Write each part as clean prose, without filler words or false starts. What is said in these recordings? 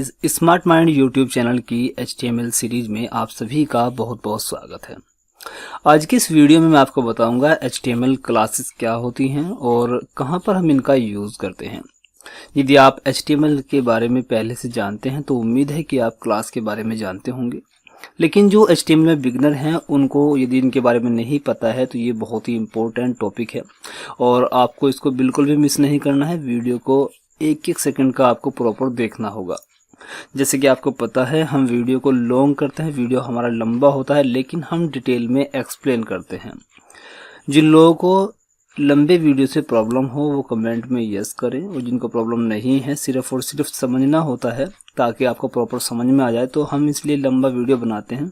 Guys, smart mind YouTube channel की HTML series में आप सभी का बहुत बहुत स्वागत है। आज की इस वीडियो में मैं आपको बताऊंगा HTML क्लासेस क्या होती हैं और कहां पर हम इनका यूज़ करते हैं। यदि आप HTML के बारे में पहले से जानते हैं तो उम्मीद है कि आप क्लास के बारे में जानते होंगे, लेकिन जो HTML में बिगनर हैं उनको यदि इनके बारे में नहीं पता है तो ये बहुत ही इम्पोर्टेंट टॉपिक है और आपको इसको बिल्कुल भी मिस नहीं करना है। वीडियो को एक एक सेकंड का आपको प्रॉपर देखना होगा। जैसे कि आपको पता है हम वीडियो को लॉन्ग करते हैं, वीडियो हमारा लंबा होता है, लेकिन हम डिटेल में एक्सप्लेन करते हैं। जिन लोगों को लंबे वीडियो से प्रॉब्लम हो वो कमेंट में यस करें, और जिनको प्रॉब्लम नहीं है सिर्फ और सिर्फ समझना होता है ताकि आपको प्रॉपर समझ में आ जाए तो हम इसलिए लंबा वीडियो बनाते हैं।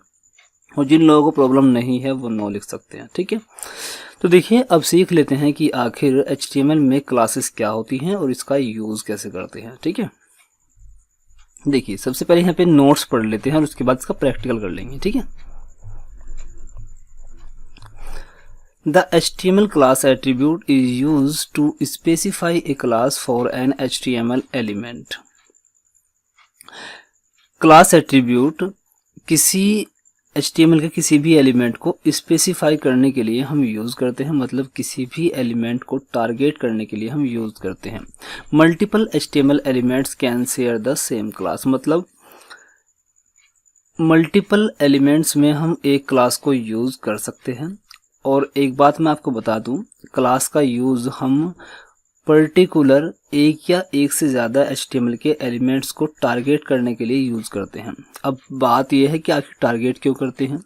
और जिन लोगों को प्रॉब्लम नहीं है वो नो लिख सकते हैं, ठीक है। तो देखिए, अब सीख लेते हैं कि आखिर HTML में क्लासेस क्या होती हैं और इसका यूज़ कैसे करते हैं, ठीक है। देखिए, सबसे पहले यहाँ पे नोट्स पढ़ लेते हैं और उसके बाद इसका प्रैक्टिकल कर लेंगे, ठीक है। The HTML class attribute is used to specify a class for an HTML element. Class attribute किसी HTML के किसी भी एलिमेंट को स्पेसिफाई करने के लिए हम यूज़ करते हैं, मतलब किसी भी एलिमेंट को टारगेट करने के लिए हम यूज़ करते हैं। Multiple HTML elements can share the same class, मतलब मल्टीपल एलिमेंट्स में हम एक क्लास को यूज़ कर सकते हैं। और एक बात मैं आपको बता दूं, क्लास का यूज़ हम पर्टिकुलर एक या एक से ज़्यादा HTML के एलिमेंट्स को टारगेट करने के लिए यूज़ करते हैं। अब बात यह है कि आखिर टारगेट क्यों करते हैं।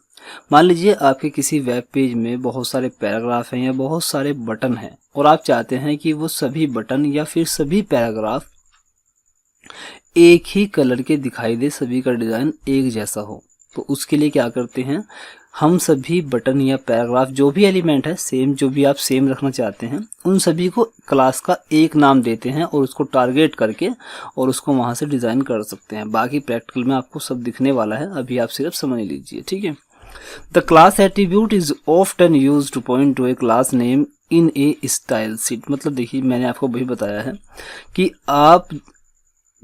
मान लीजिए आपके किसी वेब पेज में बहुत सारे पैराग्राफ हैं या बहुत सारे बटन हैं और आप चाहते हैं कि वो सभी बटन या फिर सभी पैराग्राफ एक ही कलर के दिखाई दे, सभी का डिज़ाइन एक जैसा हो। तो उसके लिए क्या करते हैं, हम सभी बटन या पैराग्राफ जो भी एलिमेंट है सेम, जो भी आप सेम रखना चाहते हैं, उन सभी को क्लास का एक नाम देते हैं और उसको टारगेट करके और उसको वहां से डिज़ाइन कर सकते हैं। बाकी प्रैक्टिकल में आपको सब दिखने वाला है, अभी आप सिर्फ समझ लीजिए, ठीक है। The class attribute is often used two point two A class name in A style sheet. मतलब देखिए, मैंने आपको वही बताया है कि आप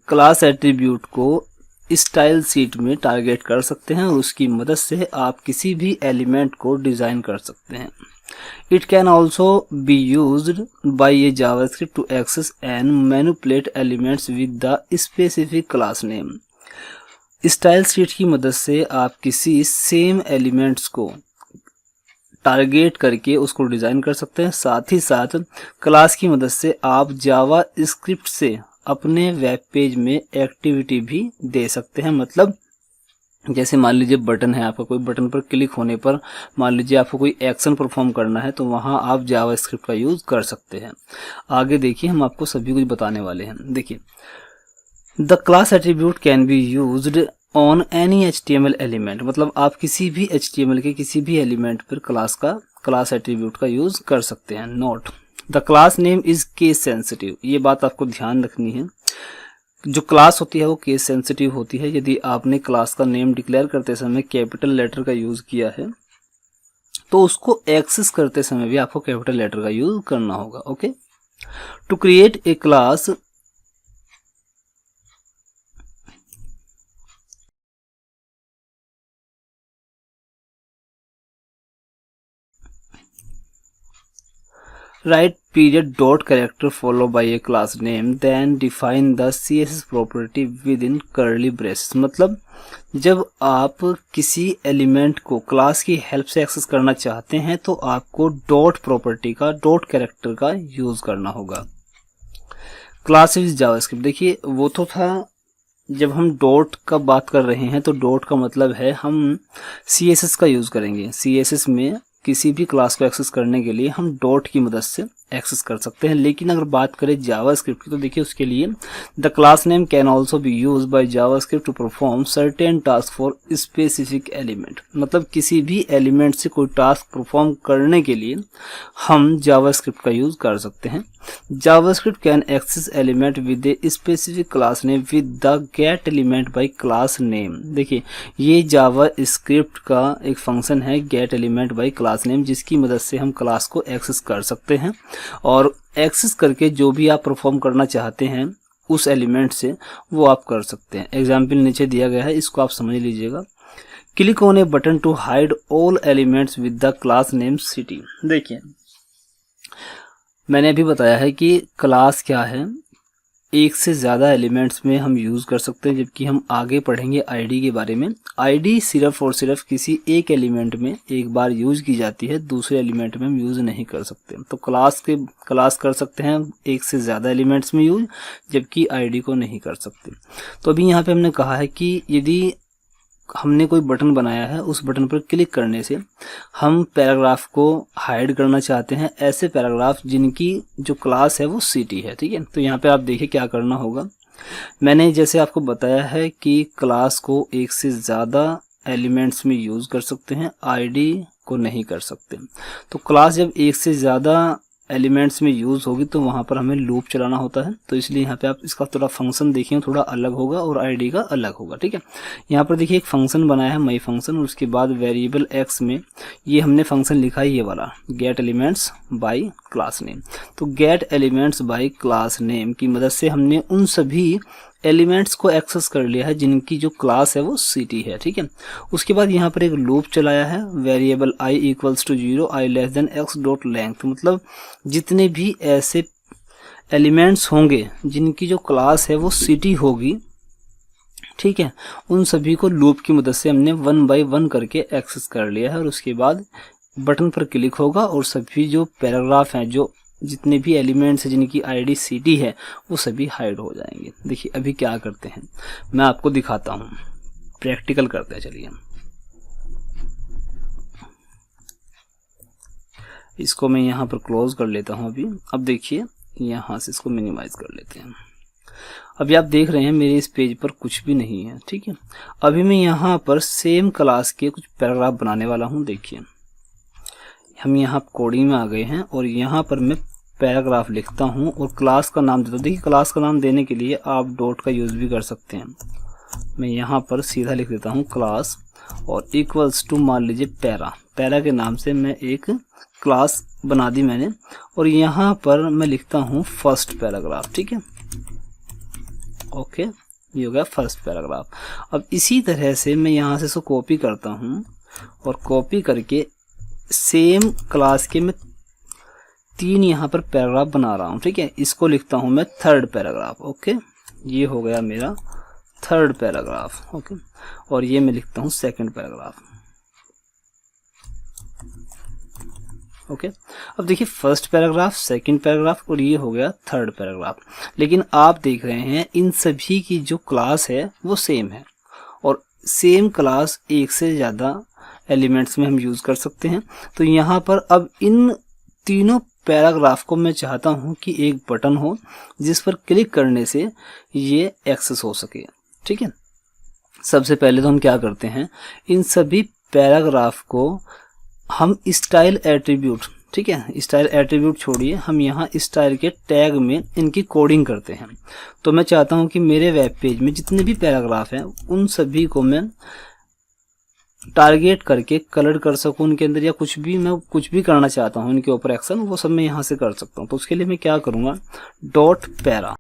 क्लास एट्रीब्यूट को स्टाइल शीट में टारगेट कर सकते हैं और उसकी मदद से आप किसी भी एलिमेंट को डिज़ाइन कर सकते हैं। It can also be used by a JavaScript to access and manipulate elements with the specific class name. Style sheet की मदद से आप किसी सेम एलिमेंट्स को टारगेट करके उसको डिज़ाइन कर सकते हैं। साथ ही साथ क्लास की मदद से आप जावा स्क्रिप्ट से अपने वेब पेज में एक्टिविटी भी दे सकते हैं। मतलब जैसे मान लीजिए बटन है आपका, कोई बटन पर क्लिक होने पर मान लीजिए आपको कोई एक्शन परफॉर्म करना है तो वहां आप जावा स्क्रिप्ट का यूज़ कर सकते हैं। आगे देखिए, हम आपको सभी कुछ बताने वाले हैं। देखिए, the class attribute can be used on any HTML element, मतलब आप किसी भी HTML के किसी भी एलिमेंट पर क्लास एट्रीब्यूट का यूज़ कर सकते हैं। Note, the class name is case sensitive. ये बात आपको ध्यान रखनी है, जो क्लास होती है वो केस सेंसिटिव होती है। यदि आपने क्लास का नेम डिक्लेयर करते समय कैपिटल लेटर का यूज़ किया है तो उसको एक्सेस करते समय भी आपको कैपिटल लेटर का यूज़ करना होगा, okay. To create a class write period dot character followed by a class name, then define the CSS property within curly braces। मतलब जब आप किसी एलिमेंट को क्लास की हेल्प से एक्सेस करना चाहते हैं तो आपको डॉट प्रॉपर्टी का, डॉट कैरेक्टर का यूज करना होगा। क्लास इज जावास्क्रिप्ट, देखिए वो तो था जब हम डॉट का बात कर रहे हैं तो डॉट का मतलब है हम CSS का यूज करेंगे। CSS में किसी भी क्लास को एक्सेस करने के लिए हम डॉट की मदद से एक्सेस कर सकते हैं। लेकिन अगर बात करें जावास्क्रिप्ट की तो देखिए उसके लिए the class name can also be use by JavaScript to perform certain task for specific element. मतलब किसी भी एलिमेंट से कोई टास्क परफॉर्म करने के लिए हम जावास्क्रिप्ट का यूज कर सकते हैं। JavaScript can access element with a specific class name with the get element by class name. देखिए, ये जावास्क्रिप्ट का एक फंक्शन है get element by class name, जिसकी मदद से हम क्लास को एक्सेस कर सकते हैं और एक्सेस करके जो भी आप परफॉर्म करना चाहते हैं उस एलिमेंट से वो आप कर सकते हैं। एग्जाम्पल नीचे दिया गया है, इसको आप समझ लीजिएगा। Click on a button to hide all elements with the class name city. देखिए मैंने अभी बताया है कि क्लास क्या है, एक से ज़्यादा एलिमेंट्स में हम यूज़ कर सकते हैं, जबकि हम आगे पढ़ेंगे आईडी के बारे में। आईडी सिर्फ और सिर्फ किसी एक एलिमेंट में एक बार यूज़ की जाती है, दूसरे एलिमेंट में हम यूज़ नहीं कर सकते। तो क्लास कर सकते हैं एक से ज़्यादा एलिमेंट्स में यूज, जबकि आईडी को नहीं कर सकते। तो अभी यहाँ पे हमने कहा है कि यदि हमने कोई बटन बनाया है, उस बटन पर क्लिक करने से हम पैराग्राफ को हाइड करना चाहते हैं, ऐसे पैराग्राफ जिनकी जो क्लास है वो सिटी है, ठीक है। तो यहाँ पे आप देखिए क्या करना होगा। मैंने जैसे आपको बताया है कि क्लास को एक से ज़्यादा एलिमेंट्स में यूज़ कर सकते हैं, आईडी को नहीं कर सकते। तो क्लास जब एक से ज़्यादा एलिमेंट्स में यूज़ होगी तो वहाँ पर हमें लूप चलाना होता है। तो इसलिए यहाँ पे आप इसका थोड़ा फंक्शन देखिए, थोड़ा अलग होगा और आईडी का अलग होगा, ठीक है। यहाँ पर देखिए एक फंक्शन बनाया है माई फंक्शन, और उसके बाद वेरिएबल एक्स में ये हमने फंक्शन लिखा है ये वाला, get elements by class name. तो get elements by class name की मदद से हमने उन सभी एलिमेंट्स को एक्सेस कर लिया है जिनकी जो क्लास है वो सिटी है, ठीक है। उसके बाद यहाँ पर एक लूप चलाया है, variable i equals to 0, i less than x dot length. मतलब जितने भी ऐसे एलिमेंट्स होंगे जिनकी जो क्लास है वो सिटी होगी, ठीक है, उन सभी को लूप की मदद से हमने 1 बाय 1 करके एक्सेस कर लिया है। और उसके बाद बटन पर क्लिक होगा और सभी जो पैराग्राफ हैं, जो जितने भी एलिमेंट्स हैं जिनकी आईडी सिटी है, वो सभी हाइड हो जाएंगे। देखिए अभी क्या करते हैं, मैं आपको दिखाता हूँ, प्रैक्टिकल करते हैं। चलिए इसको मैं यहाँ पर क्लोज कर लेता हूँ अभी। अब देखिए यहाँ से इसको मिनिमाइज कर लेते हैं। अभी आप देख रहे हैं मेरे इस पेज पर कुछ भी नहीं है, ठीक है। अभी मैं यहाँ पर सेम क्लास के कुछ पैराग्राफ बनाने वाला हूँ। देखिए हम यहाँ कोडिंग में आ गए हैं और यहाँ पर मैं पैराग्राफ लिखता हूँ और क्लास का नाम देता हूँ। देखिए क्लास का नाम देने के लिए आप डॉट का यूज़ भी कर सकते हैं। मैं यहाँ पर सीधा लिख देता हूँ क्लास और इक्वल्स टू मान लीजिए पैरा के नाम से मैं एक क्लास बना दी मैंने, और यहाँ पर मैं लिखता हूँ फर्स्ट पैराग्राफ, ठीक है। ओके, ये हो गया फर्स्ट पैराग्राफ। अब इसी तरह से मैं यहाँ से इसको कॉपी करता हूँ और कॉपी करके सेम क्लास के मैं 3 यहाँ पर पैराग्राफ बना रहा हूँ, ठीक है। इसको लिखता हूँ मैं थर्ड पैराग्राफ। ओके, ये हो गया मेरा थर्ड पैराग्राफ। ओके, और ये मैं लिखता हूँ सेकंड पैराग्राफ। ओके, अब देखिए फर्स्ट पैराग्राफ, सेकंड पैराग्राफ और ये हो गया थर्ड पैराग्राफ। लेकिन आप देख रहे हैं इन सभी की जो क्लास है वो सेम है, और सेम क्लास एक से ज़्यादा एलिमेंट्स में हम यूज़ कर सकते हैं। तो यहाँ पर अब इन तीनों पैराग्राफ को मैं चाहता हूँ कि एक बटन हो जिस पर क्लिक करने से ये एक्सेस हो सके, ठीक है। सबसे पहले तो हम क्या करते हैं, इन सभी पैराग्राफ को हम स्टाइल एट्रीब्यूट, ठीक है, स्टाइल एट्रीब्यूट छोड़िए, हम यहाँ स्टाइल के टैग में इनकी कोडिंग करते हैं। तो मैं चाहता हूँ कि मेरे वेब पेज में जितने भी पैराग्राफ हैं उन सभी को मैं टारगेट करके कलर कर सकूं उनके अंदर, या मैं कुछ भी करना चाहता हूं इनके ऊपर एक्शन, वो सब मैं यहाँ से कर सकता हूँ। तो उसके लिए मैं क्या करूँगा, डॉट पैरा,